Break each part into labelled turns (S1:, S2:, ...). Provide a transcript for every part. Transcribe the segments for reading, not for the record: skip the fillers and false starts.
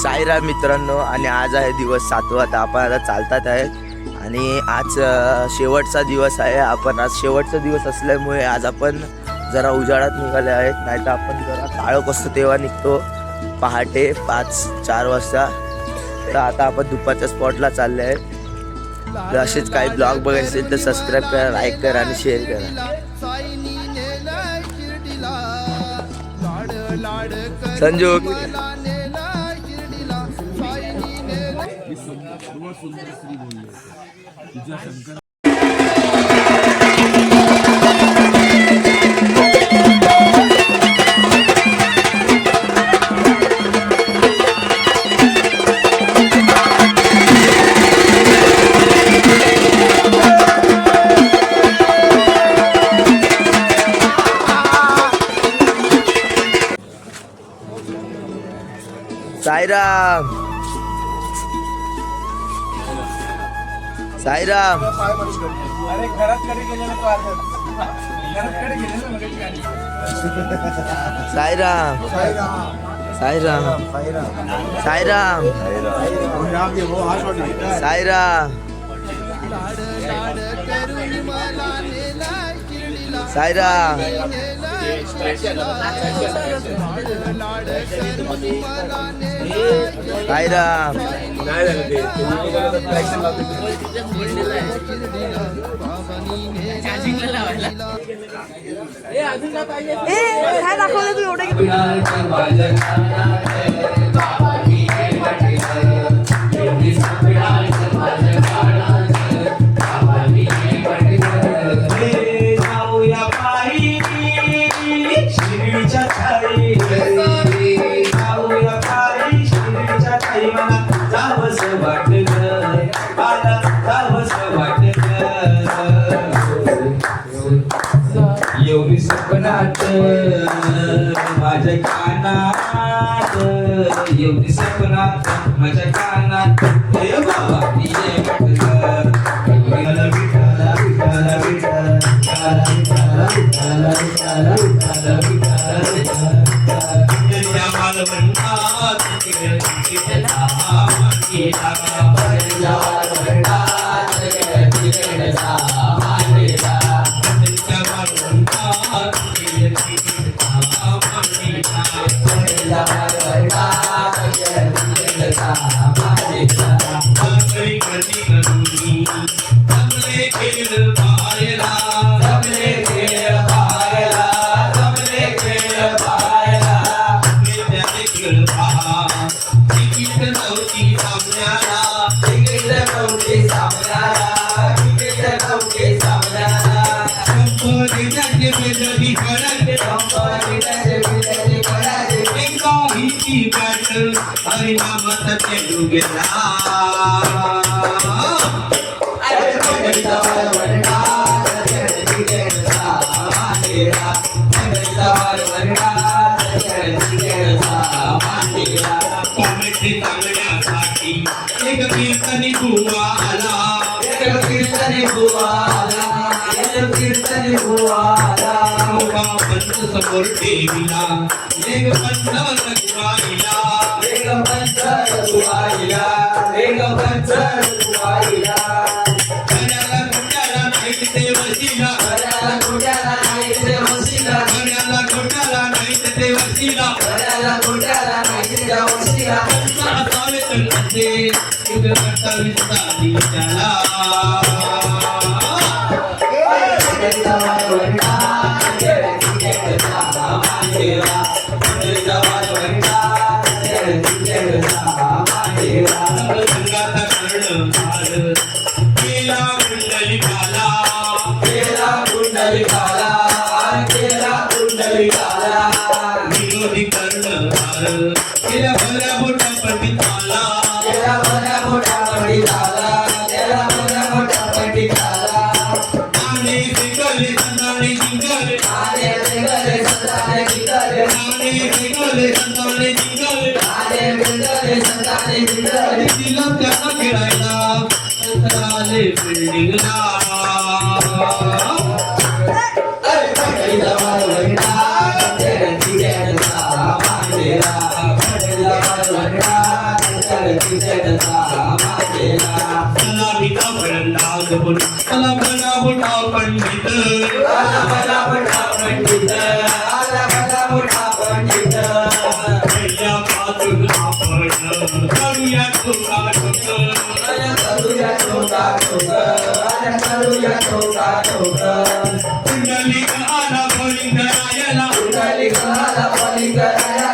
S1: साईराम मित्रांनो, आणि आज आहे दिवस 7वा. तर आपण आता चालतात आहे आणि आज शेवटचा दिवस आहे. आपण आज शेवटचा दिवस असल्यामुळे आज आपण जरा उजाडात निघाले आहेत, नाही तर आपण जरा काळोख असतो तेव्हा निघतो पहाटे 5-4 वाजता. तर आता आपण दुपारच्या स्पॉटला चालले आहेत. तर असेच काही ब्लॉग बघायचे असेल तर सबस्क्राईब करा, लाईक करा आणि शेअर करा. संजू साईराम साईराम
S2: अरे घरात कडे गेलेला तो आता घरात कडे गेलेला मग
S1: साईराम साईराम साईराम साईराम साईराम साईराम
S3: काय दाखवलं तू एवढं
S4: एवढी सपनात माझ्या कानात, एवढी सपनात माझ्या कानात हे बाबा ये विठ्ठल विठ्ठल विठ्ठल एक कीर्तनी बुवा आला, एक कीर्तनी बुवा आला, एक कीर्तनी बुवा आला. पंच समोर देवीला एक पंच रघुवाईला, एक पंच रघुवाईला, एक पंच रघुवाईला. घड्याला घोट्याला नाही ते वसीला, घड्याला घोट्याला नाही ते वसीला, घड्याला घोट्याला नाही ते वसीला, घड्याला घोट्याला नाही ते वसीला. बिल्डिंग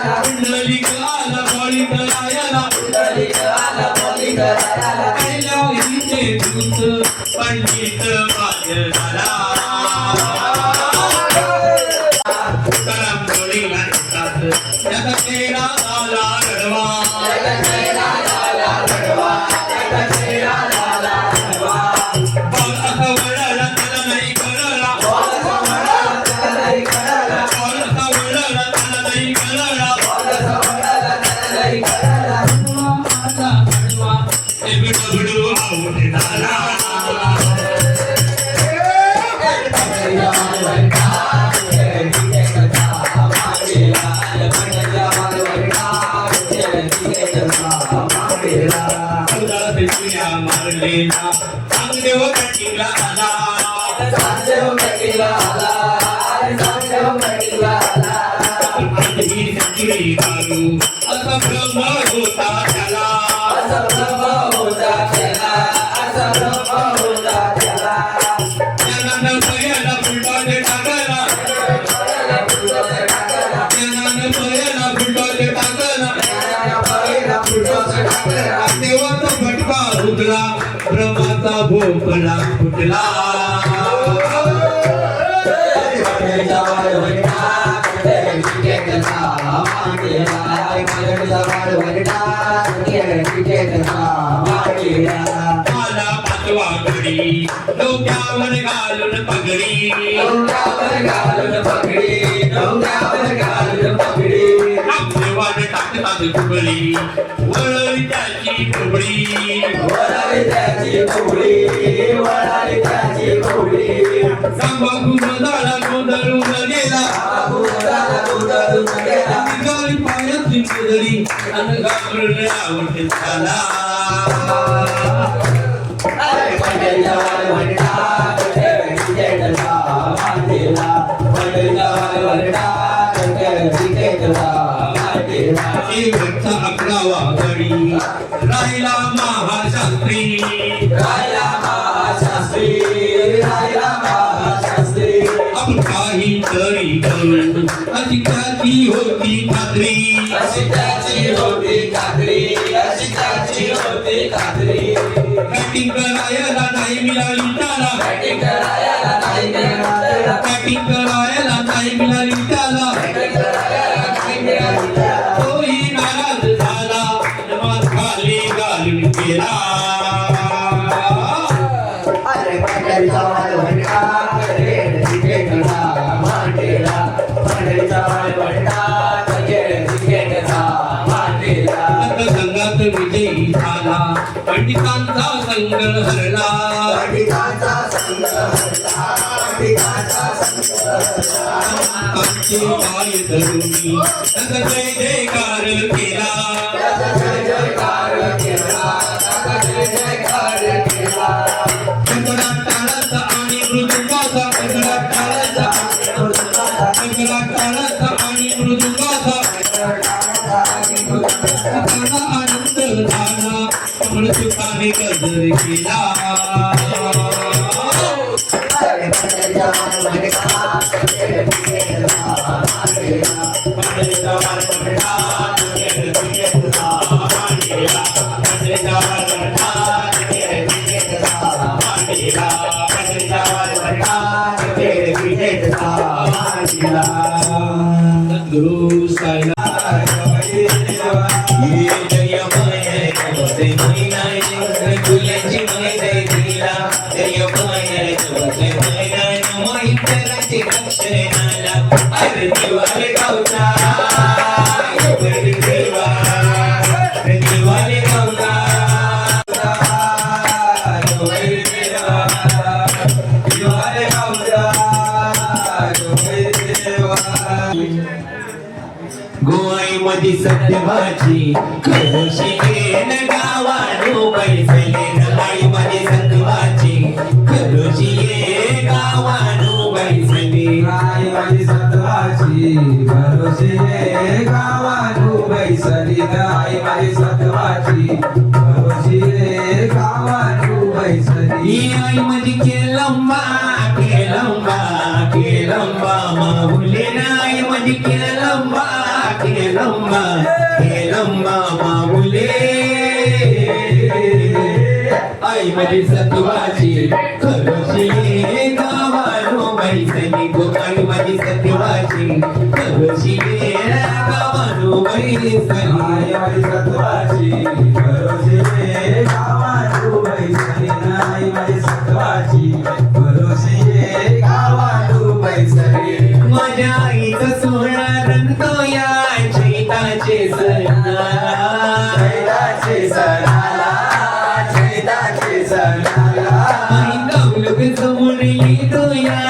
S4: पुंडलिकाला बळी करायला पहिल्या हिचे दूत पंडित बाजाराला करंगोळीला निघतात त्याचा चेहरा झाला रडवा बॉल असा वळला त्याला नाही कळला बॉल असा वळला त्याला नाही कळला बिडू आऊट झाला मारलेला चांगदेव कटीला आला ही सगळी दारू असा भ्रम होता त्याला ज्ञानानं पयाला फुलटॉले टाकला ज्ञानानं पयाला फुलटॉले टाकला देवाचा फटका उठला भ्रमाचा भोपळा फुटला मला पाचवा घडी डोक्यावर घालून पगडी आपलेवाड टाकतात कुबडी वळली त्याची कुबडी गोंधळा गोंधळून गेला निघाली पायाची कुदरी आणि घाबरून आवड झाला शेवटचा 11वा घडी राहिला महाशास्त्री आपण काही तरी करू अशी त्याची होती खात्री बॅटिंग करायला नाही मिळाली त्याला बॅटिंग करायला नाही मिळाली त्याला तोही नाराज झाला जमात खाली घालून गेला संघात विजयी झाला पंडितांचा संघ हरला आमचे पाय धरुनी जय जयकार केला टाळाचा आणि मृदुंगाचा टाळाचा आणि मृदुंगाचा आनंद झाला मृत्यूकाने गजर केला गुरु साईला गोवाई मधी सत्यवाची खरोशी येन गावानो बैसले आई मधी सत्यवाची खरोशी ये गावानो बैसले
S2: आई माझी सत्वाची भरोशी ये गावानू बैसली आई माझी सत्वाची भरोशी ये गावानू बैसली
S4: आई मधी केलंबा केलंबा केलंबा माहुले नाई मधी केलंबा हे लंबा मामुले आई माझी सत्वाची खरोशी गावानो मैसनी गो आई माझी सत्वाची खरोशी गावानो मैसनी आई माझी सत्वाची खरोशी गावानो मैसनी आई माझी सत्वाची खरोशी गावानो मैसनी माझ्या आईचा सोहळा रंगतो या चैताचे सणाला चैताचे सणाला आई गौलक समोर येतो या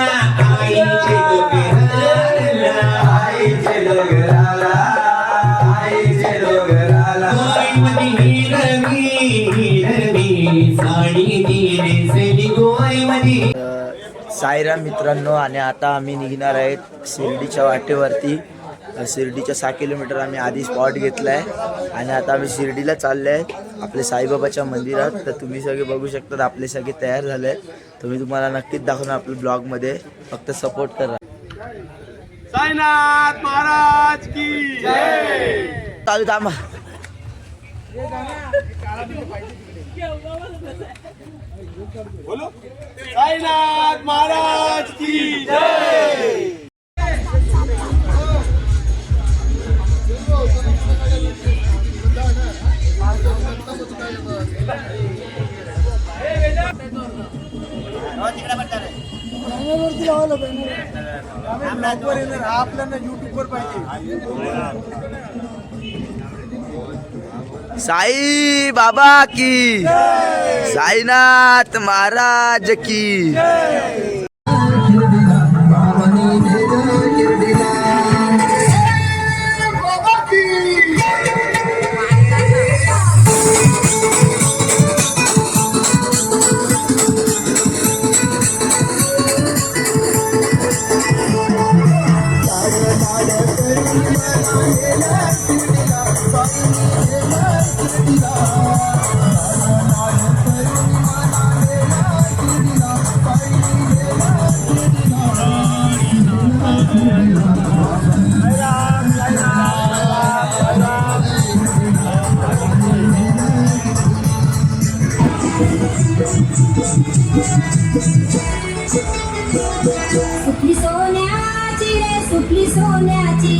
S4: आईचे डोंगराला आईचे डोंगराला आई मध्ये हिरवी साडी दिली सेली गो आई मध्ये.
S1: साईराम मित्रांनो, आणि आता आम्ही निघणार आहेत शिर्डीच्या वाटेवरती. शिर्डीच्या 6 किलोमीटर आम्ही आधी स्पॉट घेतला आहे आणि आता आम्ही शिर्डीला चाललो आहे आपले साईबाबाच्या मंदिरात. तर तुम्ही सगळे बघू शकता आपले सगळे तयार झाले आहेत. तर मी तुम्हाला नक्कीच दाखवणार आपल्या ब्लॉगमध्ये, फक्त सपोर्ट करा.
S2: साईनाथ महाराज की जय.
S1: चालू थांबा.
S2: बोलो साईनाथ महाराज की जय. आपल्याला युट्यूब वर पाहिजे.
S1: साई बाबा की, साईनाथ महाराज की.
S5: सुपली सोन्याची रे सुपली सोन्याची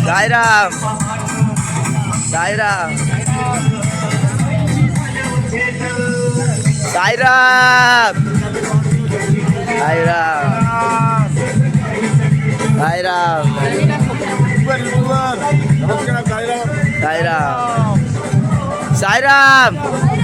S1: साईराम साईराम साईराम साईराम साईराम साईराम साईराम साईराम